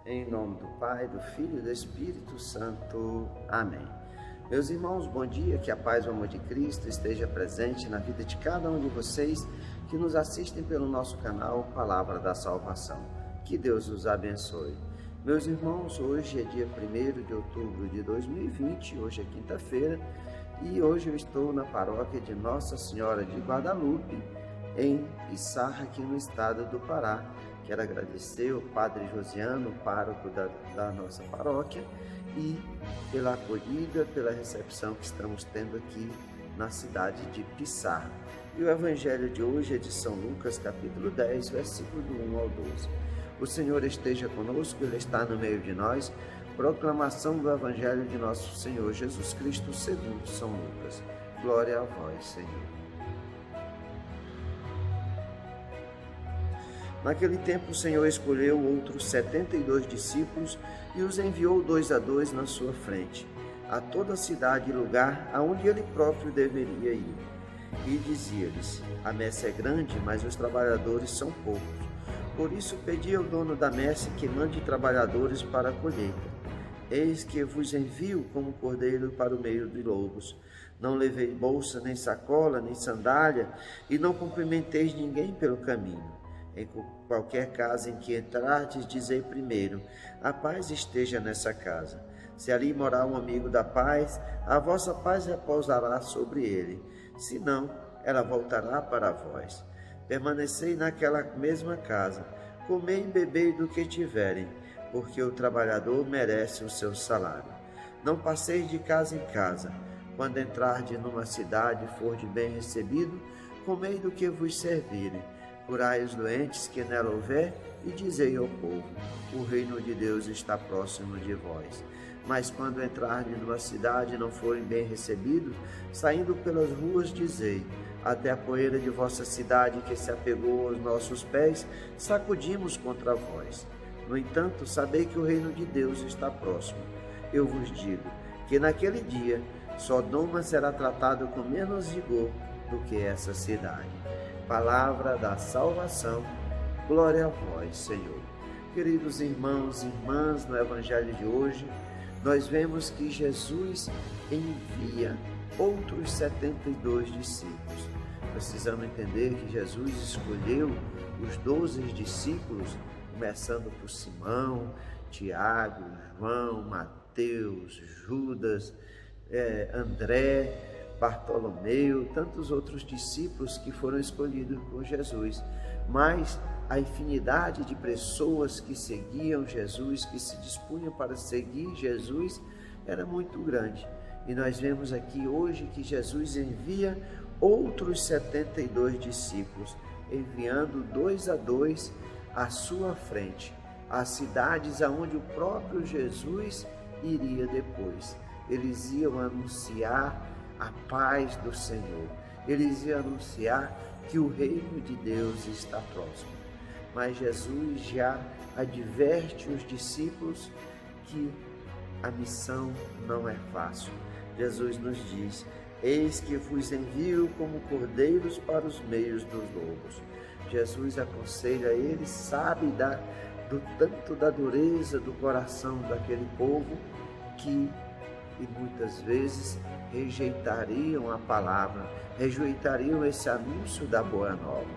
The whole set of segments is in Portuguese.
Em nome do Pai, do Filho e do Espírito Santo. Amém. Meus irmãos, bom dia, que a paz e o amor de Cristo esteja presente na vida de cada um de vocês que nos assistem pelo nosso canal Palavra da Salvação. Que Deus os abençoe. Meus irmãos, hoje é dia 1º de outubro de 2020, hoje é quinta-feira, e hoje eu estou na paróquia de Nossa Senhora de Guadalupe, em Pissarra, aqui no estado do Pará. Quero agradecer ao Padre Josiano, pároco da nossa paróquia, e pela acolhida, pela recepção que estamos tendo aqui na cidade de Pissarra. E o Evangelho de hoje é de São Lucas, capítulo 10, versículo do 1 ao 12. O Senhor esteja conosco, Ele está no meio de nós. Proclamação do Evangelho de nosso Senhor Jesus Cristo, segundo São Lucas. Glória a vós, Senhor. Naquele tempo o Senhor escolheu outros 72 discípulos e os enviou 2 a 2 na sua frente, a toda a cidade e lugar aonde ele próprio deveria ir. E dizia-lhes: a messe é grande, mas os trabalhadores são poucos. Por isso pedi ao dono da messe que mande trabalhadores para a colheita. Eis que vos envio como cordeiro para o meio de lobos. Não levei bolsa, nem sacola, nem sandália, e não cumprimenteis ninguém pelo caminho. Em qualquer casa em que entrardes, dizei primeiro: a paz esteja nessa casa. Se ali morar um amigo da paz, a vossa paz repousará sobre ele. Se não, ela voltará para vós. Permanecei naquela mesma casa, comei e bebei do que tiverem, porque o trabalhador merece o seu salário. Não passeis de casa em casa. Quando entrardes numa cidade e fordes bem recebido, comei do que vos servirem. Curai os doentes que nela houver, e dizei ao povo: o reino de Deus está próximo de vós. Mas quando entrardes numa cidade e não forem bem recebidos, saindo pelas ruas, dizei: até a poeira de vossa cidade que se apegou aos nossos pés, sacudimos contra vós. No entanto, sabei que o reino de Deus está próximo. Eu vos digo que naquele dia Sodoma será tratado com menos rigor do que essa cidade. Palavra da salvação, glória a vós, Senhor. Queridos irmãos e irmãs, no Evangelho de hoje, nós vemos que Jesus envia outros 72 discípulos. Precisamos entender que Jesus escolheu os 12 discípulos, começando por Simão, Tiago, João, Mateus, Judas, André, Bartolomeu, tantos outros discípulos que foram escolhidos por Jesus, mas a infinidade de pessoas que seguiam Jesus, que se dispunham para seguir Jesus, era muito grande. E nós vemos aqui hoje que Jesus envia outros 72 discípulos, enviando 2 a 2 à sua frente, às cidades aonde o próprio Jesus iria depois. Eles iam anunciar a paz do Senhor. Eles iam anunciar que o reino de Deus está próximo. Mas Jesus já adverte os discípulos que a missão não é fácil. Jesus nos diz: eis que vos envio como cordeiros para os meios dos lobos. Jesus aconselha eles, sabe do tanto da dureza do coração daquele povo que muitas vezes rejeitariam a palavra, rejeitariam esse anúncio da boa nova.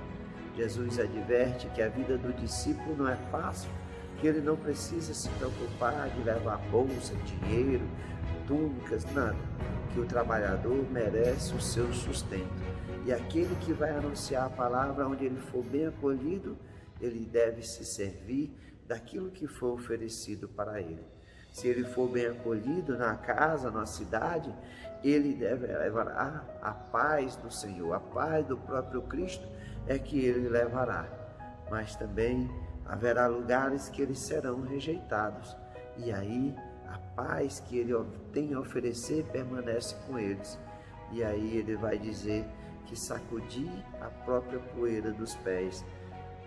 Jesus adverte que a vida do discípulo não é fácil, que ele não precisa se preocupar de levar bolsa, dinheiro, túnicas, nada, que o trabalhador merece o seu sustento. E aquele que vai anunciar a palavra, onde ele for bem acolhido, ele deve se servir daquilo que for oferecido para ele. Se ele for bem acolhido na casa, na cidade, ele deve levar a paz do Senhor, a paz do próprio Cristo é que ele levará. Mas também haverá lugares que eles serão rejeitados. E aí a paz que ele tem a oferecer permanece com eles. E aí ele vai dizer que sacudi a própria poeira dos pés,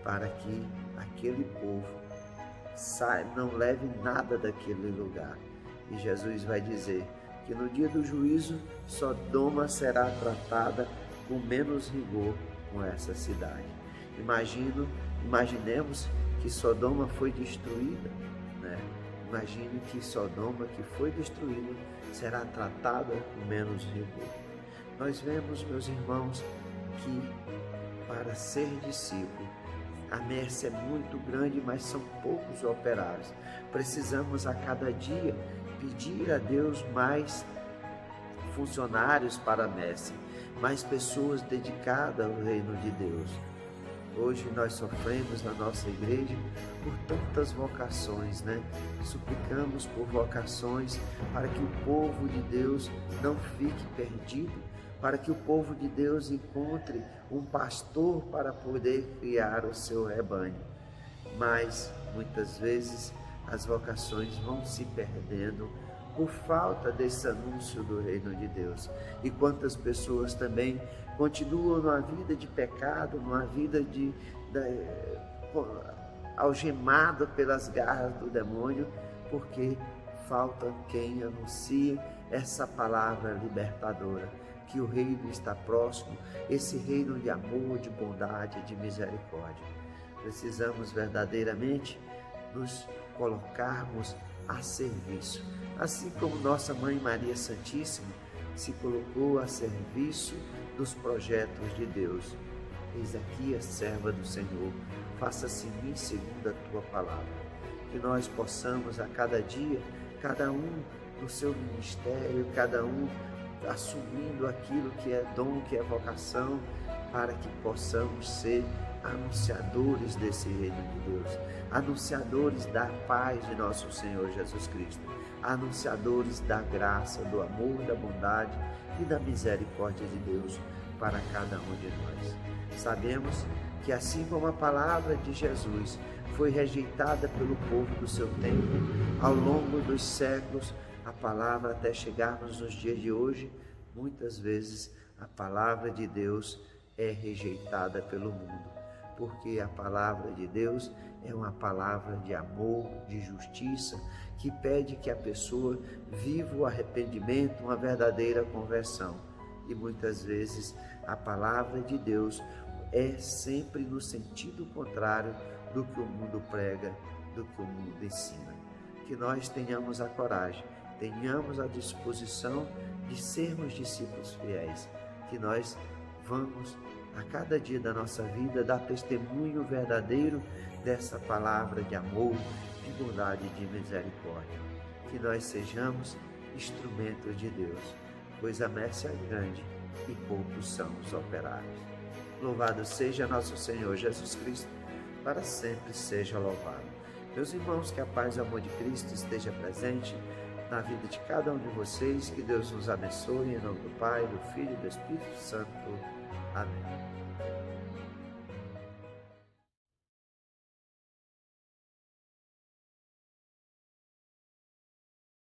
para que aquele povo não leve nada daquele lugar. E Jesus vai dizer que no dia do juízo, Sodoma será tratada com menos rigor com essa cidade. Imaginemos que Sodoma foi destruída né? Imagine que Sodoma, que foi destruída, será tratada com menos rigor. Nós vemos, meus irmãos, que para ser discípulo, a messe é muito grande, mas são poucos operários. Precisamos a cada dia pedir a Deus mais funcionários para a messe, mais pessoas dedicadas ao reino de Deus. Hoje nós sofremos na nossa igreja por tantas vocações, né? Suplicamos por vocações para que o povo de Deus não fique perdido, para que o povo de Deus encontre um pastor para poder criar o seu rebanho. Mas muitas vezes as vocações vão se perdendo por falta desse anúncio do reino de Deus. E quantas pessoas também continuam numa vida de pecado, numa vida algemada pelas garras do demônio, porque falta quem anuncie essa palavra libertadora, que o reino está próximo, esse reino de amor, de bondade, de misericórdia. Precisamos verdadeiramente nos colocarmos a serviço, assim como nossa Mãe Maria Santíssima se colocou a serviço dos projetos de Deus. Eis aqui a serva do Senhor, faça-se em mim segundo a tua palavra. Que nós possamos a cada dia, cada um no seu ministério, cada um assumindo aquilo que é dom, que é vocação, para que possamos ser anunciadores desse reino de Deus, anunciadores da paz de nosso Senhor Jesus Cristo, anunciadores da graça, do amor, da bondade e da misericórdia de Deus para cada um de nós. Sabemos que assim como a palavra de Jesus foi rejeitada pelo povo do seu tempo, ao longo dos séculos, a palavra até chegarmos nos dias de hoje, muitas vezes a palavra de Deus é rejeitada pelo mundo, porque a palavra de Deus é uma palavra de amor, de justiça, que pede que a pessoa viva o arrependimento, uma verdadeira conversão. E muitas vezes a palavra de Deus é sempre no sentido contrário do que o mundo prega, do que o mundo ensina. Que nós tenhamos a coragem, tenhamos a disposição de sermos discípulos fiéis, que nós vamos a cada dia da nossa vida dar testemunho verdadeiro dessa palavra de amor, de bondade e de misericórdia. Que nós sejamos instrumentos de Deus, pois a messe é grande e poucos são os operários. Louvado seja nosso Senhor Jesus Cristo, para sempre seja louvado. Meus irmãos, que a paz e o amor de Cristo esteja presente na vida de cada um de vocês, que Deus nos abençoe, em nome do Pai, do Filho e do Espírito Santo. Amém.